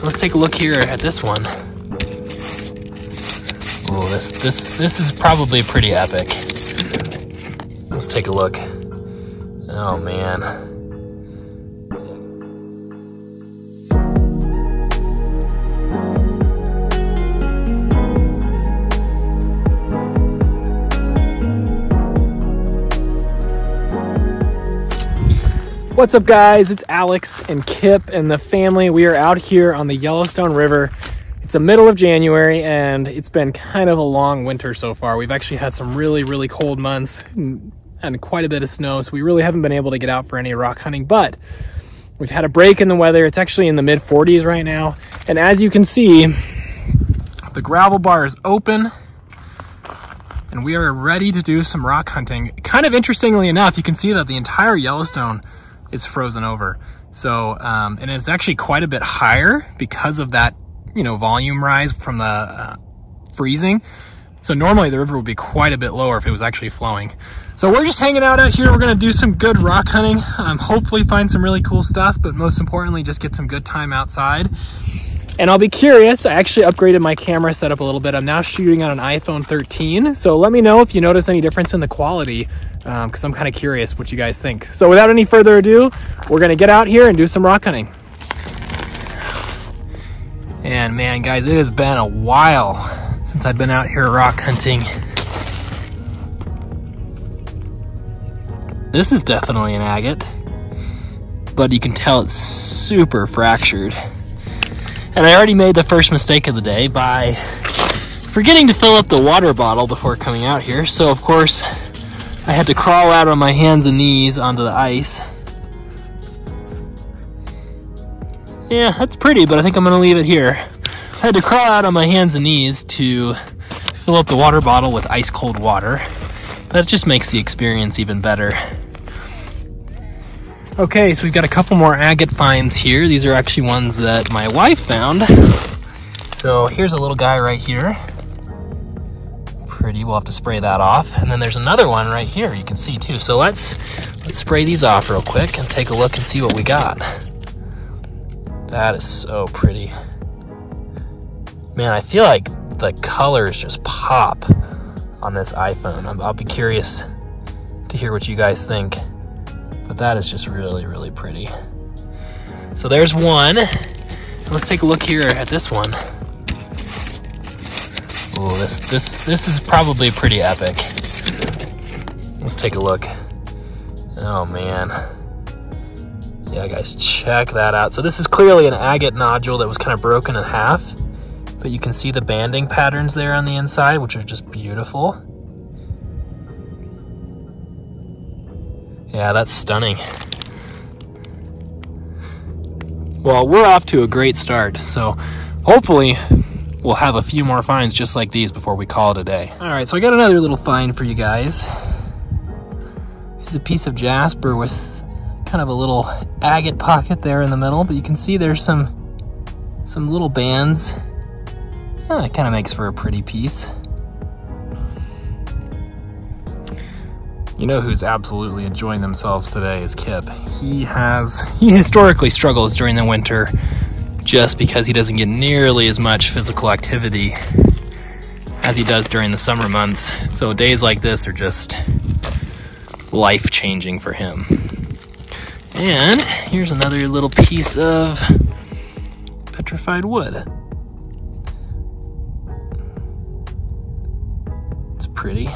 let's take a look here at this one. Oh, this is probably pretty epic. Let's take a look. Oh man. What's up guys, it's Alex and Kip and the family. We are out here on the Yellowstone River. It's the middle of January and it's been kind of a long winter so far. We've actually had some really cold months and quite a bit of snow, so we really haven't been able to get out for any rock hunting, but we've had a break in the weather. It's actually in the mid 40s right now, and as you can see, the gravel bar is open and we are ready to do some rock hunting. Kind of interestingly enough, you can see that the entire Yellowstone is frozen over. So, and it's actually quite a bit higher because of that, you know, volume rise from the freezing. So normally the river would be quite a bit lower if it was actually flowing. So we're just hanging out here. We're gonna do some good rock hunting. Hopefully find some really cool stuff, but most importantly, just get some good time outside. And I'll be curious, I actually upgraded my camera setup a little bit. I'm now shooting on an iPhone 13. So let me know if you notice any difference in the quality, because I'm kind of curious what you guys think. So without any further ado, we're gonna get out here and do some rock hunting. And man, guys, it has been a while since I've been out here rock hunting. This is definitely an agate, but you can tell it's super fractured. And I already made the first mistake of the day by forgetting to fill up the water bottle before coming out here. So of course, I had to crawl out on my hands and knees onto the ice. Yeah, that's pretty, but I think I'm gonna leave it here. I had to crawl out on my hands and knees to fill up the water bottle with ice cold water. That just makes the experience even better. Okay, so we've got a couple more agate finds here. These are actually ones that my wife found. So here's a little guy right here. Pretty, we'll have to spray that off. And then there's another one right here you can see too. So let's spray these off real quick and take a look and see what we got. That is so pretty. Man, I feel like the colors just pop on this iPhone. I'll be curious to hear what you guys think. But that is just really pretty. So there's one. Let's take a look here at this one. Oh, this is probably pretty epic. Let's take a look. Oh man. Yeah, guys, check that out. So this is clearly an agate nodule that was kind of broken in half, but you can see the banding patterns there on the inside, which are just beautiful. Yeah, that's stunning. Well, we're off to a great start, so hopefully we'll have a few more finds just like these before we call it a day. All right, so I got another little find for you guys. This is a piece of jasper with kind of a little agate pocket there in the middle, but you can see there's some little bands. Oh, it kind of makes for a pretty piece. You know who's absolutely enjoying themselves today is Kip. He historically struggles during the winter just because he doesn't get nearly as much physical activity as he does during the summer months. So days like this are just life-changing for him. And here's another little piece of petrified wood. It's pretty.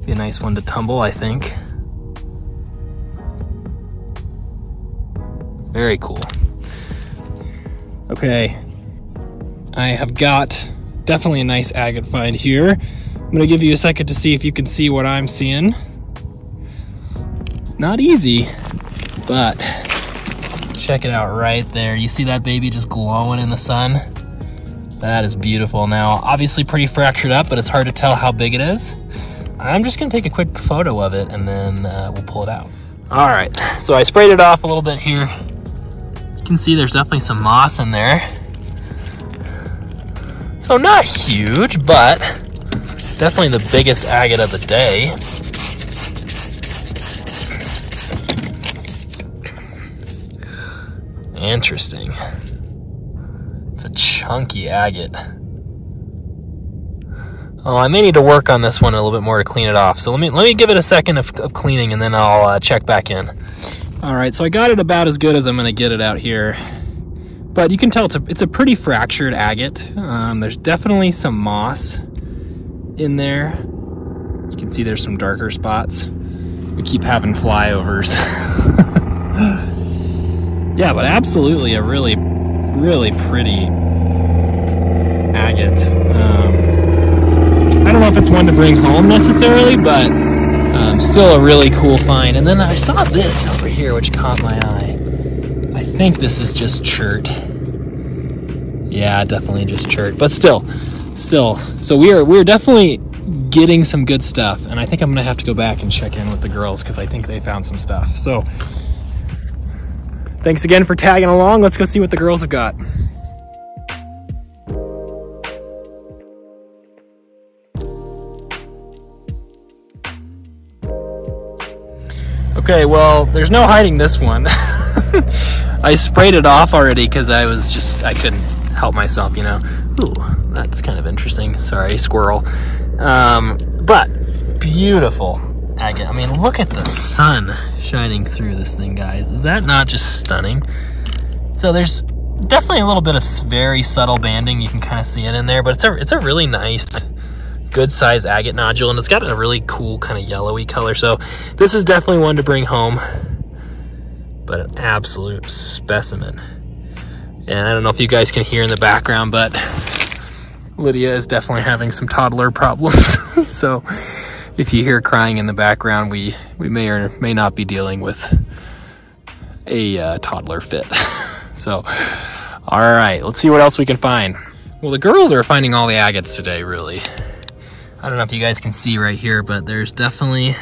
Be a nice one to tumble, I think. Very cool. Okay, I have got definitely a nice agate find here. I'm gonna give you a second to see if you can see what I'm seeing. Not easy, but check it out right there. You see that baby just glowing in the sun? That is beautiful. Now, obviously pretty fractured up, but it's hard to tell how big it is. I'm just gonna take a quick photo of it and then we'll pull it out. All right, so I sprayed it off a little bit here. You can see there's definitely some moss in there. So not huge, but definitely the biggest agate of the day. Interesting. It's a chunky agate. Oh, I may need to work on this one a little bit more to clean it off. So let me give it a second of cleaning, and then I'll check back in. All right, so I got it about as good as I'm gonna get it out here. But you can tell it's a pretty fractured agate. There's definitely some moss in there. You can see there's some darker spots. We keep having flyovers. Yeah, but absolutely a really, really pretty agate. I don't know if it's one to bring home necessarily, but still a really cool find. And then I saw this over here, which caught my eye. I think this is just chert. Yeah, definitely just chert, but still. So we're definitely getting some good stuff, and I think I'm gonna have to go back and check in with the girls because I think they found some stuff. So thanks again for tagging along. Let's go see what the girls have got. Okay, well, there's no hiding this one. I sprayed it off already because I couldn't help myself, you know. Ooh, that's kind of interesting. Sorry, squirrel. But beautiful agate. I mean, look at the sun shining through this thing, guys. Is that not just stunning? So there's definitely a little bit of very subtle banding. You can kind of see it in there, but it's a really nice, good size agate nodule, and it's got a really cool kind of yellowy color. So this is definitely one to bring home, but an absolute specimen. And I don't know if you guys can hear in the background, but Lydia is definitely having some toddler problems. So if you hear crying in the background, we may or may not be dealing with a toddler fit. So, all right, let's see what else we can find. Well, the girls are finding all the agates today, really. I don't know if you guys can see right here, but there's definitely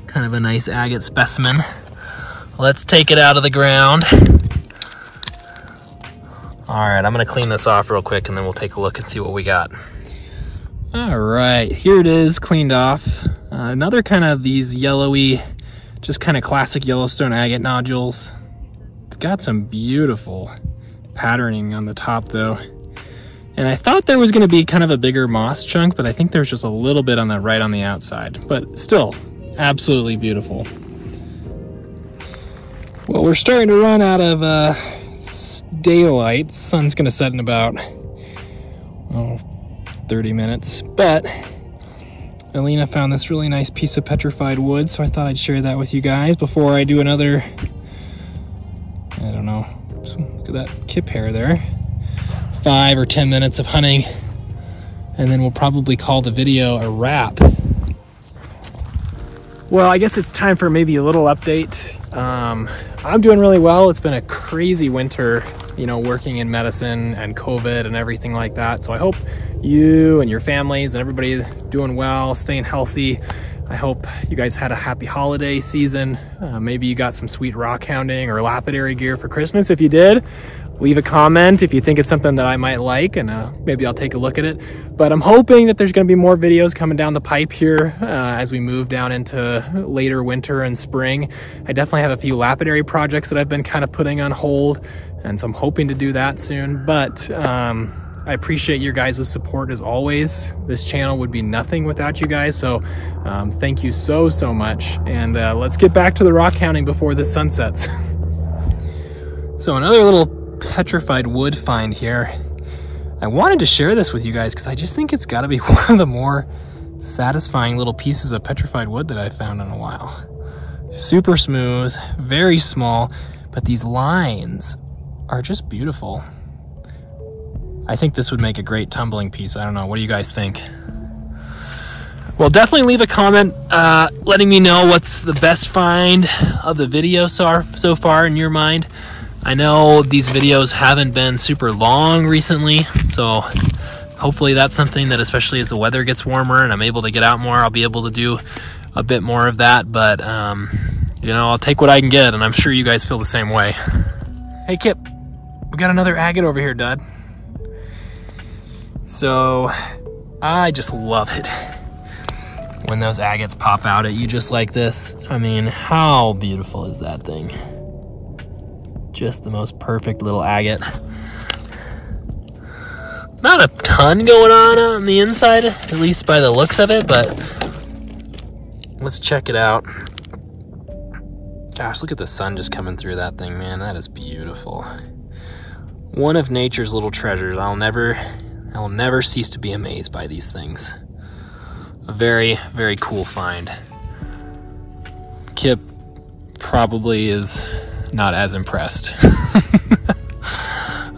kind of a nice agate specimen. Let's take it out of the ground. All right, I'm gonna clean this off real quick and then we'll take a look and see what we got. All right, here it is, cleaned off. Another kind of these yellowy, just kind of classic Yellowstone agate nodules. It's got some beautiful patterning on the top though. And I thought there was gonna be kind of a bigger moss chunk, but I think there's just a little bit on the right on the outside, but still absolutely beautiful. Well, we're starting to run out of daylight. Sun's gonna set in about 30 minutes, but Alina found this really nice piece of petrified wood, so I thought I'd share that with you guys before I do another, I don't know, look at that kip hair there, 5 or 10 minutes of hunting, and then we'll probably call the video a wrap. Well, I guess it's time for maybe a little update. I'm doing really well. It's been a crazy winter, you know, working in medicine and COVID and everything like that. So I hope you and your families and everybody doing well, staying healthy. I hope you guys had a happy holiday season. Maybe you got some sweet rockhounding or lapidary gear for Christmas. If you did, leave a comment if you think it's something that I might like, and maybe I'll take a look at it. But I'm hoping that there's gonna be more videos coming down the pipe here as we move down into later winter and spring. I definitely have a few lapidary projects that I've been kind of putting on hold, and so I'm hoping to do that soon. But I appreciate your guys' support as always. This channel would be nothing without you guys, so thank you so much. And let's get back to the rock hounding before the sun sets. So another little petrified wood find here. I wanted to share this with you guys because I just think it's got to be one of the more satisfying little pieces of petrified wood that I've found in a while. Super smooth, very small, but these lines are just beautiful. I think this would make a great tumbling piece. I don't know, what do you guys think? Well, definitely leave a comment letting me know what's the best find of the video so far in your mind. I know these videos haven't been super long recently, so hopefully that's something that, especially as the weather gets warmer and I'm able to get out more, I'll be able to do a bit more of that. But you know, I'll take what I can get, and I'm sure you guys feel the same way. Hey Kip, we got another agate over here, Dad. So I just love it when those agates pop out at you just like this. I mean, how beautiful is that thing? Just the most perfect little agate. not a ton going on the inside, at least by the looks of it, but let's check it out. Gosh, look at the sun just coming through that thing, man. That is beautiful. One of nature's little treasures. I will never cease to be amazed by these things. A very, very cool find. Kip probably is not as impressed.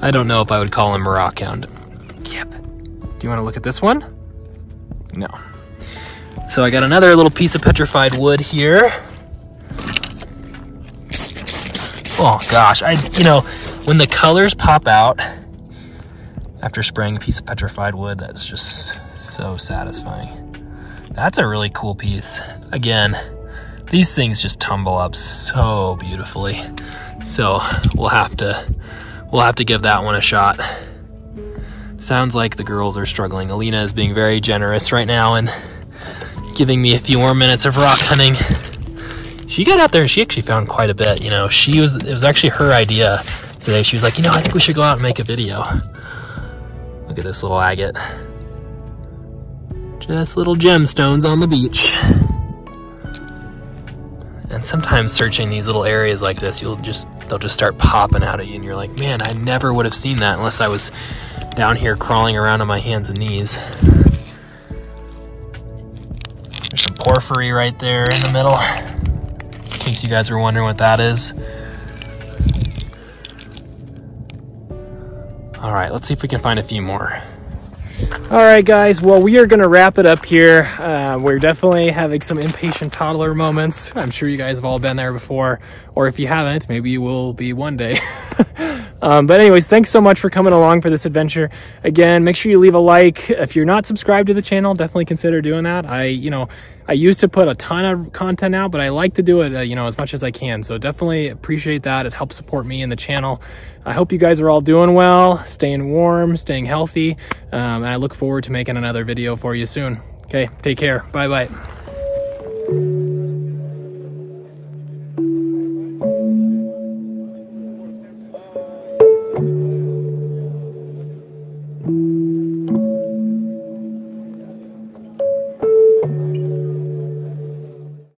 I don't know if I would call him a rockhound. Kip, do you want to look at this one? No. So I got another little piece of petrified wood here. Oh gosh, you know, when the colors pop out after spraying a piece of petrified wood, that's just so satisfying. That's a really cool piece. Again, these things just tumble up so beautifully. So we'll have to give that one a shot. Sounds like the girls are struggling. Alina is being very generous right now and giving me a few more minutes of rock hunting. She got out there and she actually found quite a bit. You know, it was actually her idea today. She was like, you know, I think we should go out and make a video. Look at this little agate. Just little gemstones on the beach. And sometimes searching these little areas like this, they'll just start popping out at you and you're like, man, I never would have seen that unless I was down here crawling around on my hands and knees. There's some porphyry right there in the middle, in case you guys were wondering what that is. All right, let's see if we can find a few more. All right, guys, well, we are going to wrap it up here. We're definitely having some impatient toddler moments. I'm sure you guys have all been there before, or if you haven't, maybe you will be one day. But anyways, thanks so much for coming along for this adventure. Again, make sure you leave a like. If you're not subscribed to the channel, definitely consider doing that. I used to put a ton of content out, but I like to do it, as much as I can. So definitely appreciate that. It helps support me and the channel. I hope you guys are all doing well, staying warm, staying healthy. And I look forward to making another video for you soon. Okay, take care. Bye-bye.